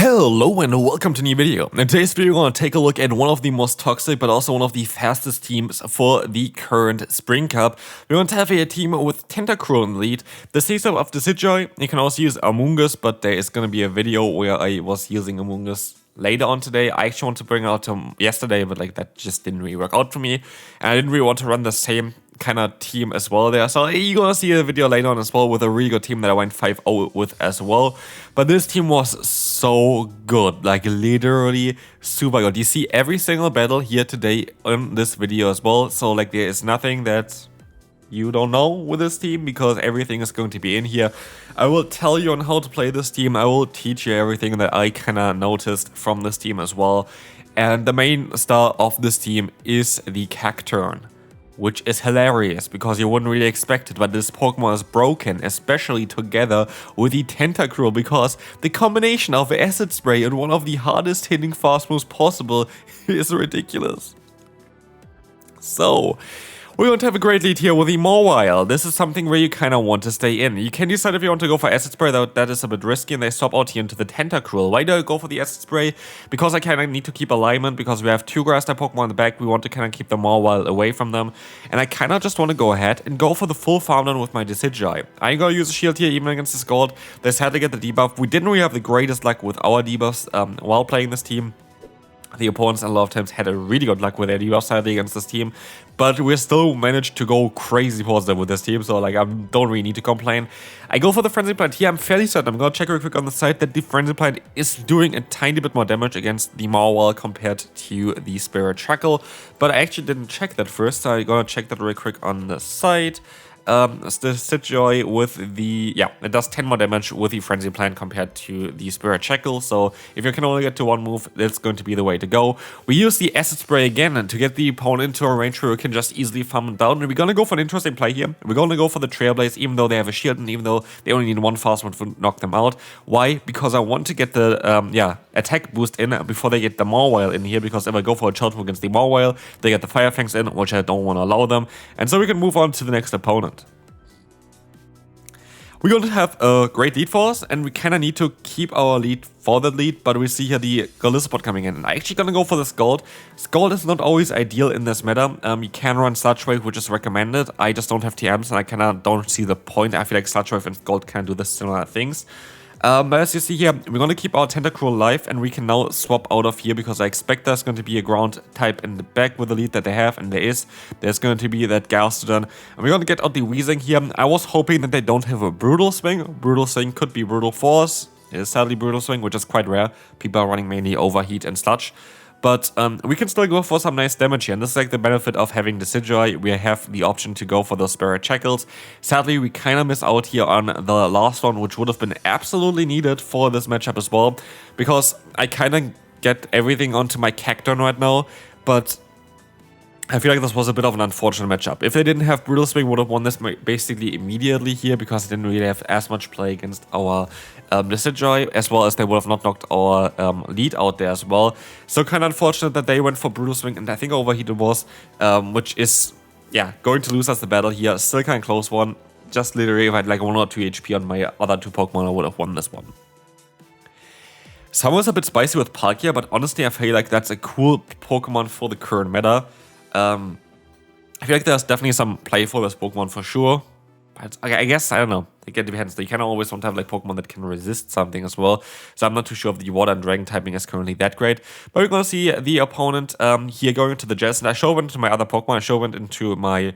Hello and welcome to a new video. In today's video we're going to take a look at one of the most toxic but also one of the fastest teams for the current Spring Cup. We're going to have a team with Tentacruel in the lead. The setup of the Decidueye, you can also use Amoonguss, but there is going to be a video where I was using Amoonguss later on today. I actually want to bring it out yesterday, but like that just didn't really work out for me. And I didn't really want to run the same kind of team as well there. So you're gonna see a video later on as well with a really good team that I went 5-0 with as well. But this team was so good, like literally super good. You see every single battle here today in this video as well. So like there is nothing that you don't know with this team because everything is going to be in here. I will tell you on how to play this team. I will teach you everything that I kind of noticed from this team as well. And the main star of this team is the CACTURNE, which is hilarious because you wouldn't really expect it, but this Pokemon is broken, especially together with the Tentacruel, because the combination of Acid Spray and one of the hardest hitting fast moves possible is ridiculous. So we're going to have a great lead here with the Mawile. This is something where you kind of want to stay in. You can decide if you want to go for Acid Spray, though that is a bit risky, and they swap out here into the Tentacruel. Why do I go for the Acid Spray? Because I kind of need to keep alignment, because we have two Grass-type Pokemon in the back. We want to kind of keep the Mawile away from them. And I kind of just want to go ahead and go for the full farm down with my Decidueye. I'm going to use a shield here, even against this gold. They had to get the debuff. We didn't really have the greatest luck with our debuffs while playing this team. The opponents a lot of times had a really good luck with their debuff side against this team, but we still managed to go crazy positive with this team, so like I don't really need to complain. I go for the Frenzy Plant here. I'm fairly certain, I'm gonna check real quick on the side, that the Frenzy Plant is doing a tiny bit more damage against the Mawile compared to the Spirit Shackle, but I actually didn't check that first, so I'm gonna check that real quick on the side. The Decidueye with the, yeah, it does 10 more damage with the Frenzy Plant compared to the Spirit Shackle, so if you can only get to one move, that's going to be the way to go. We use the Acid Spray again to get the opponent into a range where we can just easily farm them down, and we're gonna go for an interesting play here. We're gonna go for the Trailblaze, even though they have a shield, and even though they only need one fast move to knock them out. Why? Because I want to get the, attack boost in before they get the Mawile in here, because if I go for a charge move against the Mawile, they get the Fire Fangs in, which I don't want to allow them, and so we can move on to the next opponent. We're going to have a great lead for us, and we kind of need to keep our lead for the lead, but we see here the Gallisopod coming in, and I'm actually going to go for the Scald. Scald is not always ideal in this meta. You can run Sludge Wave, which is recommended. I just don't have TMs, and I kind of don't see the point. I feel like Sludge Wave and Scald can do the similar things. But as you see here, we're going to keep our Tentacruel alive, and we can now swap out of here because I expect there's going to be a ground type in the back with the lead that they have, and there is. There's going to be that Gastrodon, and we're going to get out the Weezing here. I was hoping that they don't have a Brutal Swing. Brutal Swing could be Brutal Force. It is sadly Brutal Swing, which is quite rare. People are running mainly Overheat and Sludge. But we can still go for some nice damage here, and this is like the benefit of having Decidueye. We have the option to go for those Spirit Shackles. Sadly, we kind of miss out here on the last one, which would have been absolutely needed for this matchup as well, because I kind of get everything onto my CACTURNE right now, but I feel like this was a bit of an unfortunate matchup. If they didn't have Brutal Swing, would have won this basically immediately here, because they didn't really have as much play against our Decidueye, as well as they would have not knocked our lead out there as well. So kind of unfortunate that they went for Brutal Swing, and I think Overheat it was, which is, yeah, going to lose us the battle here. Still kind of close one. Just literally, if I had like 1 or 2 HP on my other two Pokemon, I would have won this one. Someone's a bit spicy with Palkia, but honestly, I feel like that's a cool Pokemon for the current meta. I feel like there's definitely some play for this Pokemon for sure. But I guess, I don't know. It depends. You kind of always want to have like Pokemon that can resist something as well. So I'm not too sure if the Water and Dragon typing is currently that great. But we're going to see the opponent here going into the Jets. And I show into my other Pokemon. I show into my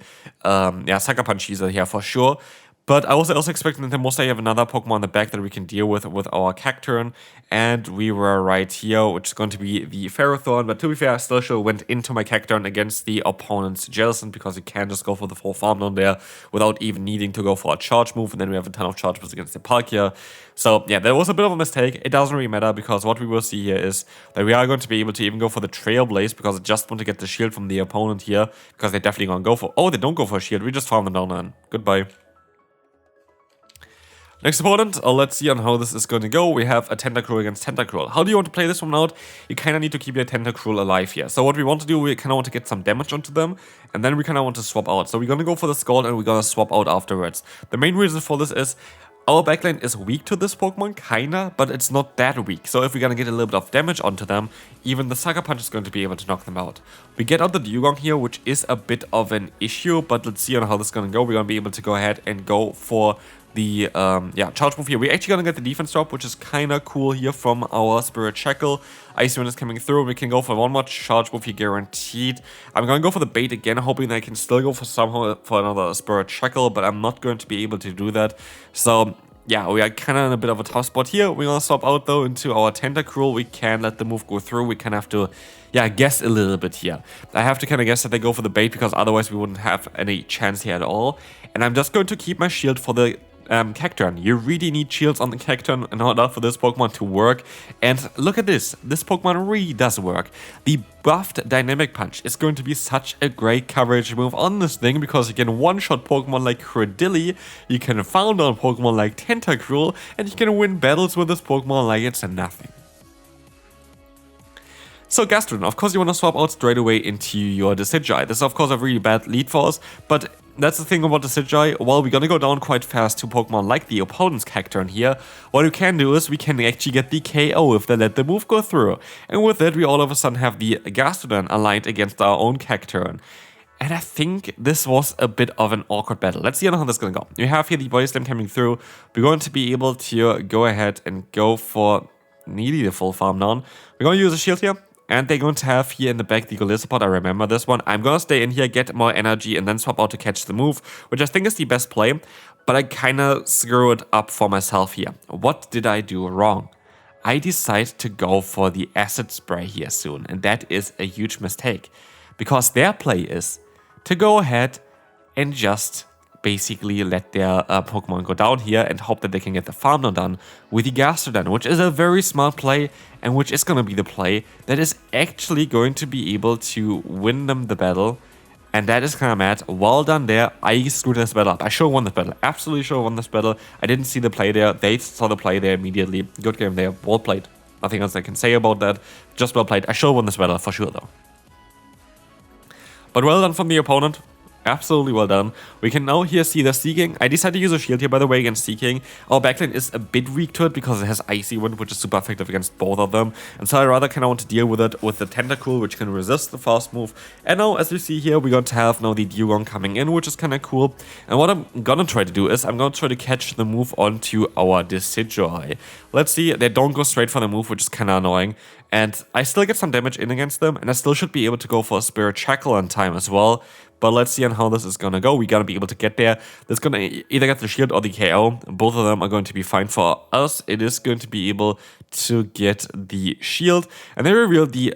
Sucker Punch here for sure. But I was also expecting that they mostly have another Pokemon in the back that we can deal with our CACTURNE. And we were right here, which is going to be the Ferrothorn. But to be fair, I still should have went into my CACTURNE against the opponent's Jellicent, because you can just go for the full farm down there without even needing to go for a charge move. And then we have a ton of charge moves against the Palkia. So yeah, that was a bit of a mistake. It doesn't really matter, because what we will see here is that we are going to be able to even go for the Trailblaze, because I just want to get the shield from the opponent here, because they're definitely going to go for... Oh, they don't go for a shield. We just farm them down and goodbye. Next opponent, let's see on how this is going to go. We have a Tentacruel against Tentacruel. How do you want to play this one out? You kind of need to keep your Tentacruel alive here. So what we want to do, we kind of want to get some damage onto them, and then we kind of want to swap out. So we're going to go for the Scald, and we're going to swap out afterwards. The main reason for this is Our backline is weak to this Pokemon, kinda, but it's not that weak. So if we're gonna get a little bit of damage onto them, even the Sucker Punch is going to be able to knock them out. We get out the Dugong here, which is a bit of an issue, but let's see on how this is gonna go. We're gonna be able to go ahead and go for the charge move here. We're actually gonna get the defense drop, which is kind of cool here from our Spirit Shackle. Icy Wind is coming through. We can go for one more charge move here, guaranteed. I'm gonna go for the bait again, hoping that I can still go for another Spirit Shackle, but I'm not going to be able to do that. So yeah, we are kind of in a bit of a tough spot here. We're gonna swap out though into our Tentacruel. We can let the move go through. We kind of have to, guess a little bit here. I have to kind of guess that they go for the bait because otherwise we wouldn't have any chance here at all. And I'm just going to keep my shield for the CACTURNE. You really need shields on the CACTURNE in order for this Pokemon to work. And look at this. This Pokemon really does work. The buffed Dynamic Punch is going to be such a great coverage move on this thing because you can one-shot Pokemon like Credilli, you can found on Pokemon like Tentacruel, and you can win battles with this Pokemon like it's nothing. So Gastrodon, of course you want to swap out straight away into your Decidueye. This is of course a really bad lead for us, but that's the thing about Decidueye. Well, we're gonna go down quite fast to Pokemon like the opponent's CACTURNE here. What we can do is we can actually get the KO if they let the move go through. And with it, we all of a sudden have the Gastrodon aligned against our own CACTURNE. And I think this was a bit of an awkward battle. Let's see how this is gonna go. We have here the Body Slam coming through. We're going to be able to go ahead and go for nearly the full farm down. We're gonna use a shield here. And they're going to have here in the back the Golisopod, I remember this one. I'm going to stay in here, get more energy, and then swap out to catch the move, which I think is the best play. But I kind of screw it up for myself here. What did I do wrong? I decide to go for the Acid Spray here soon, and that is a huge mistake. Because their play is to go ahead and just basically let their Pokemon go down here and hope that they can get the farm done with the Gastrodon, which is a very smart play and which is going to be the play that is actually going to be able to win them the battle. And that is kind of mad. Well done there. I screwed this battle up. I should have won this battle. Absolutely should have won this battle. I didn't see the play there. They saw the play there immediately. Good game there. Well played. Nothing else I can say about that. Just well played. I should have won this battle for sure though. But well done from the opponent. Absolutely well done. We can now here see the Seeking. I decided to use a shield here, by the way, against Seeking. Our backline is a bit weak to it because it has Icy Wind, which is super effective against both of them. And so I rather kind of want to deal with it with the Tentacruel, which can resist the fast move. And now, as you see here, we're going to have now the Dugong coming in, which is kind of cool. And what I'm gonna try to do is I'm going to try to catch the move onto our Decidueye. Let's see, they don't go straight for the move, which is kind of annoying. And I still get some damage in against them, and I still should be able to go for a Spirit Shackle on time as well. But let's see on how this is gonna go. We gotta be able to get there. That's gonna either get the shield or the KO. Both of them are going to be fine for us. It is going to be able to get the shield. And they reveal the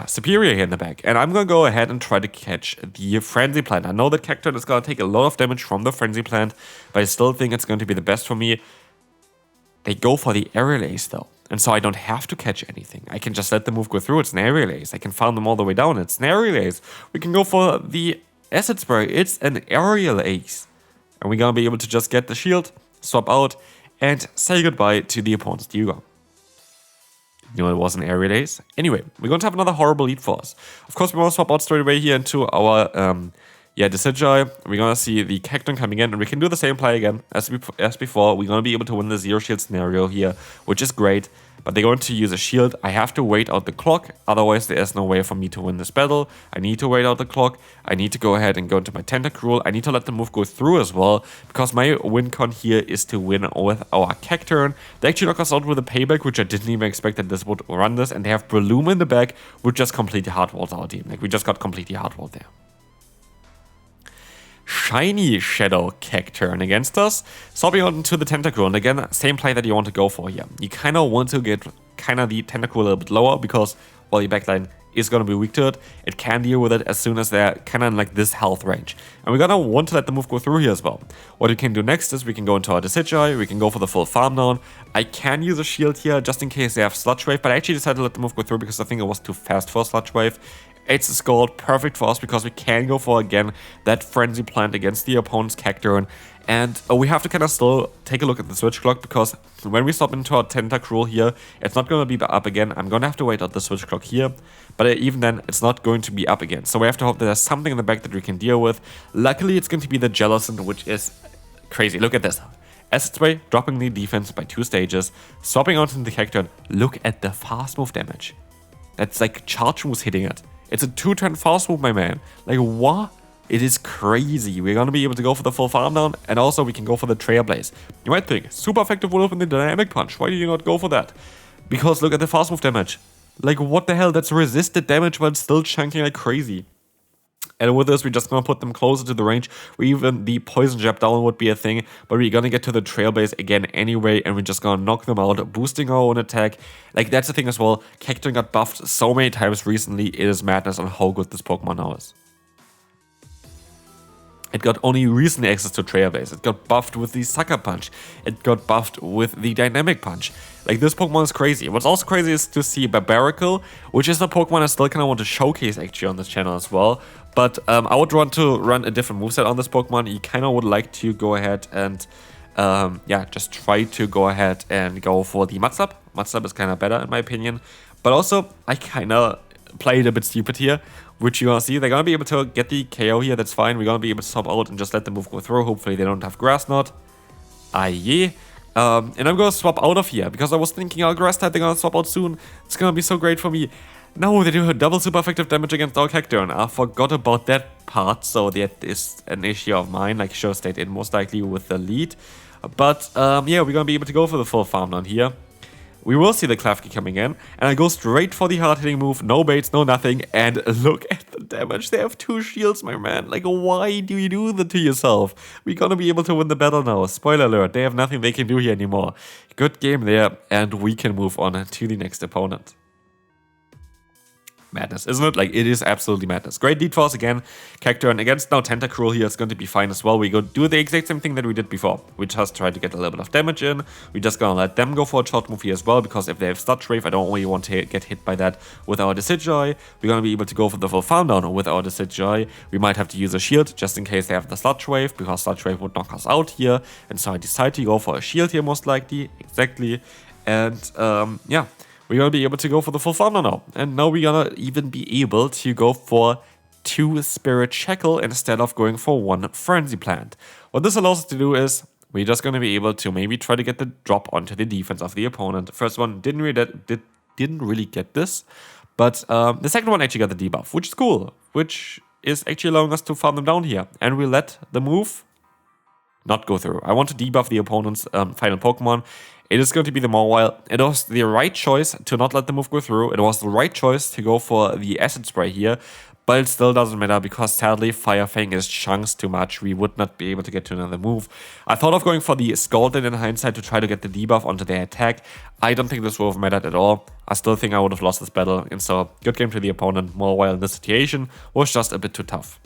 Superior here in the back. And I'm gonna go ahead and try to catch the Frenzy Plant. I know that CACTURNE is gonna take a lot of damage from the Frenzy Plant, but I still think it's going to be the best for me. They go for the Aerial Ace though. And so I don't have to catch anything. I can just let the move go through. It's an Aerial Ace. I can farm them all the way down. It's an Aerial Ace. We can go for the Acid Spray. It's an Aerial Ace. And we're gonna be able to just get the shield, swap out, and say goodbye to the opponent's Dugong. You know, it was an Aerial Ace. Anyway, we're going to have another horrible lead for us. Of course, we want to swap out straight away here into our Decidueye. We're gonna see the CACTURNE coming in, and we can do the same play again as before. We're gonna be able to win the zero shield scenario here, which is great. But they're going to use a shield. I have to wait out the clock, otherwise there is no way for me to win this battle. I need to wait out the clock. I need to go ahead and go into my Tentacruel. I need to let the move go through as well, because my win con here is to win with our CACTURNE. They actually knock us out with a payback, which I didn't even expect that this would run this, and they have Breloom in the back, which just completely hardwalled our team. Like, we just got completely hardwalled there. Shiny Shadow CACTURNE against us, swapping out into the Tentacruel, and again, same play that you want to go for here. You kind of want to get the Tentacruel a little bit lower because, well, your backline is going to be weak to it. It can deal with it as soon as they're kind of in like this health range. And we're going to want to let the move go through here as well. What we can do next is we can go into our Decidueye, we can go for the full farm down. I can use a shield here just in case they have Sludge Wave, but I actually decided to let the move go through because I think it was too fast for a Sludge Wave. It's a Scald, perfect for us because we can go for, again, that Frenzy Plant against the opponent's CACTURNE. And we have to kind of still take a look at the switch clock because when we stop into our Tentacruel here, it's not going to be up again. I'm going to have to wait out the switch clock here, but even then, it's not going to be up again. So we have to hope that there's something in the back that we can deal with. Luckily, it's going to be the Jellicent, which is crazy. Look at this. Acid Spray, dropping the defense by 2 stages, swapping out into the Cacturne. Look at the fast move damage. That's like charge moves hitting it. It's a 2-turn fast move, my man. Like, what? It is crazy. We're gonna be able to go for the full farm down, and also we can go for the Trailblaze. You might think, super effective would open the Dynamic Punch. Why do you not go for that? Because look at the fast move damage. Like, what the hell? That's resisted damage, but still chunking like crazy. And with this, we're just gonna put them closer to the range, where even the Poison Jab down would be a thing, but we're gonna get to the Trailblaze again anyway, and we're just gonna knock them out, boosting our own attack. Like, that's the thing as well. Cacturne got buffed so many times recently, it is madness on how good this Pokemon now is. It got only recent access to Trailblaze. It got buffed with the Sucker Punch. It got buffed with the Dynamic Punch. Like, this Pokemon is crazy. What's also crazy is to see Barbaracle, which is a Pokemon I still kind of want to showcase actually on this channel as well. But I would want to run a different moveset on this Pokemon. You kind of would like to go ahead and, yeah, just try to go ahead and go for the Mud Slap. Mud Slap is kind of better in my opinion. But also, I kind of played a bit stupid here, which you're gonna see. They're gonna be able to get the KO here, that's fine. We're gonna be able to swap out and just let the move go through. Hopefully they don't have Grass Knot. Aye. And I'm gonna swap out of here, because I was thinking, oh, Grass type, they're gonna swap out soon. It's gonna be so great for me. No, they do a double super effective damage against our Cacturne. I forgot about that part, so that is an issue of mine. Like, sure, stayed in most likely with the lead. But, yeah, we're gonna be able to go for the full farm down here. We will see the Klefki coming in, and I go straight for the hard-hitting move, no baits, no nothing, and look at the damage. They have 2 shields, my man. Like, why do you do that to yourself? We're gonna be able to win the battle now. Spoiler alert, they have nothing they can do here anymore. Good game there, and we can move on to the next opponent. Madness, isn't it? Like, it is absolutely madness. Great lead force again. Cacturne against now Tentacruel here is going to be fine as well. We go do the exact same thing that we did before. We just try to get a little bit of damage in. We're just gonna let them go for a short move here as well, because if they have Sludge Wave, I don't really want to get hit by that with our Decidueye. We're gonna be able to go for the full farm down with our Decidueye. We might have to use a shield just in case they have the Sludge Wave, because Sludge Wave would knock us out here. And so I decide to go for a shield here most likely. Exactly. And yeah. We're gonna be able to go for the full farm now. And now we're gonna even be able to go for 2 Spirit Shackle instead of going for 1 Frenzy Plant. What this allows us to do is, we're just gonna be able to maybe try to get the drop onto the defense of the opponent. First one didn't really get this, but the second one actually got the debuff, which is cool, which is actually allowing us to farm them down here. And we let the move not go through. I want to debuff the opponent's final Pokemon. It is going to be the Mawile. It was the right choice to not let the move go through. It was the right choice to go for the Acid Spray here, but it still doesn't matter, because sadly Fire Fang is chunks too much. We would not be able to get to another move. I thought of going for the Scalded in hindsight to try to get the debuff onto their attack. I don't think this would have mattered at all. I still think I would have lost this battle, and so good game to the opponent. Mawile in this situation was just a bit too tough.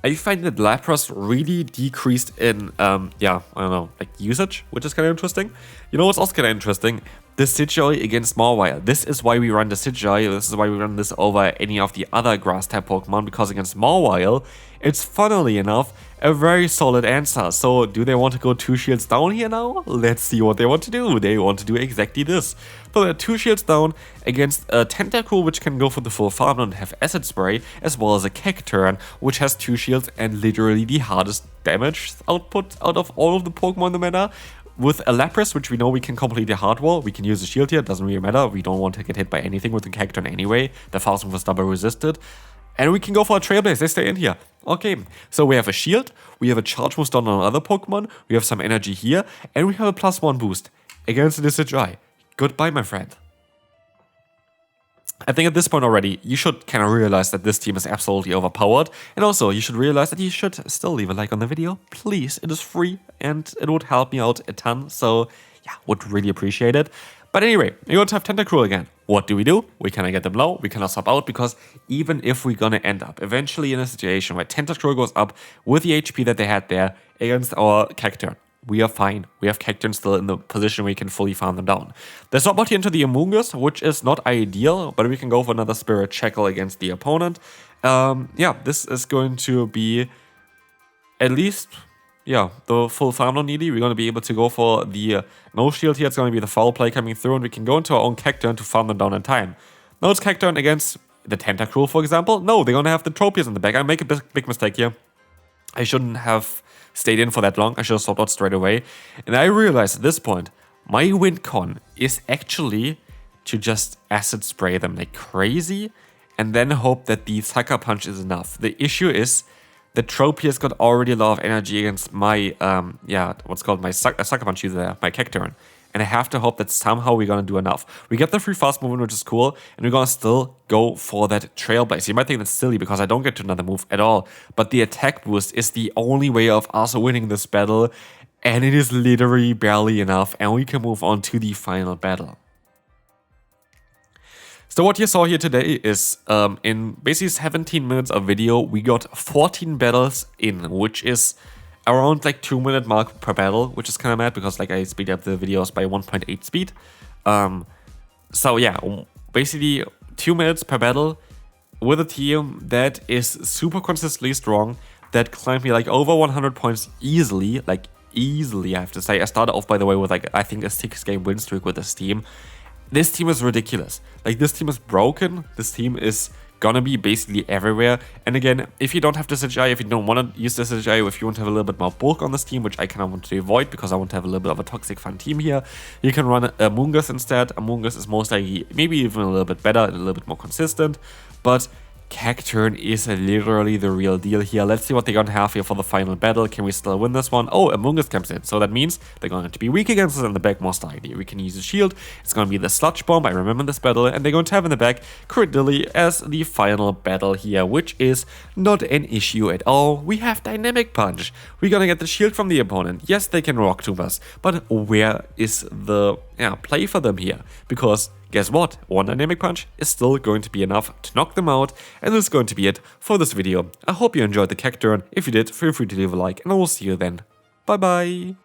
I find that Lapras really decreased in, yeah, I don't know, like usage, which is kind of interesting. You know what's also kind of interesting? The Decidueye against Mawile. This is why we run the Decidueye. This is why we run this over any of the other Grass-type Pokemon, because against Mawile, it's funnily enough a very solid answer. So do they want to go 2 shields down here now? Let's see what they want to do. They want to do exactly this. So they're 2 shields down against a Tentacruel, which can go for the full farm and have Acid Spray, as well as a Cacturne, which has 2 shields and literally the hardest damage output out of all of the Pokemon in the meta. With a Lapras, which we know we can complete the hard wall, we can use a shield here, it doesn't really matter. We don't want to get hit by anything with the Cacturne anyway. The fast move was double resisted. And we can go for a Trailblaze, they stay in here. Okay, so we have a shield, we have a charge boost on other Pokemon, we have some energy here, and we have a +1 boost against the Decidueye. Goodbye, my friend. I think at this point already, you should kind of realize that this team is absolutely overpowered. And also, you should realize that you should still leave a like on the video. Please, it is free and it would help me out a ton. So, yeah, would really appreciate it. But anyway, we're going to have Tentacruel again. What do? We cannot get them low, we cannot swap out, because even if we're gonna end up eventually in a situation where Tentacruel goes up with the HP that they had there against our Cacturne, we are fine. We have Cacturne still in the position where we can fully farm them down. There's swap out here into the Amoonguss, which is not ideal, but we can go for another Spirit Shackle against the opponent. Yeah, this is going to be at least, yeah, the full farm down needy. We're going to be able to go for the no shield here. It's going to be the foul play coming through, and we can go into our own Cacturne to farm them down in time. Now it's Cacturne against the Tentacruel, for example. No, they're going to have the Tropius in the back. I make a big mistake here. I shouldn't have stayed in for that long. I should have swapped out straight away. And I realized at this point, my win con is actually to just acid spray them like crazy and then hope that the Sucker Punch is enough. The issue is the Tropy has got already a lot of energy against my, my Sucker Punch user there, my CACTURNE. And I have to hope that somehow we're gonna do enough. We get the free fast movement, which is cool, and we're gonna still go for that Trailblaze. You might think that's silly because I don't get to another move at all, but the attack boost is the only way of us winning this battle, and it is literally barely enough, and we can move on to the final battle. So what you saw here today is in basically 17 minutes of video, we got 14 battles in, which is around like 2-minute mark per battle, which is kind of mad because like I speed up the videos by 1.8 speed. So yeah, basically 2 minutes per battle with a team that is super consistently strong, that climbed me like over 100 points easily, I have to say. I started off, by the way, with like, I think a 6-game win streak with this team. This team is ridiculous. Like, this team is broken. This team is gonna be basically everywhere. And again, if you don't have this HI, if you don't want to use this HI, if you want to have a little bit more bulk on this team, which I kind of want to avoid because I want to have a little bit of a toxic fun team here, you can run Amoonguss instead. Amoonguss is most likely maybe even a little bit better and a little bit more consistent, but CACTURNE is literally the real deal here. Let's see what they're gonna have here for the final battle. Can we still win this one? Oh, Amoonguss comes in. So that means they're going to be weak against us in the back most likely. We can use a shield. It's gonna be the Sludge Bomb. I remember this battle. And they're going to have in the back Crit Lily as the final battle here, which is not an issue at all. We have Dynamic Punch. We're gonna get the shield from the opponent. Yes, they can Rock Tomb us, but where is the play for them here? Because guess what? One Dynamic Punch is still going to be enough to knock them out, and this is going to be it for this video. I hope you enjoyed the CACTURNE. If you did, feel free to leave a like, and I will see you then. Bye bye!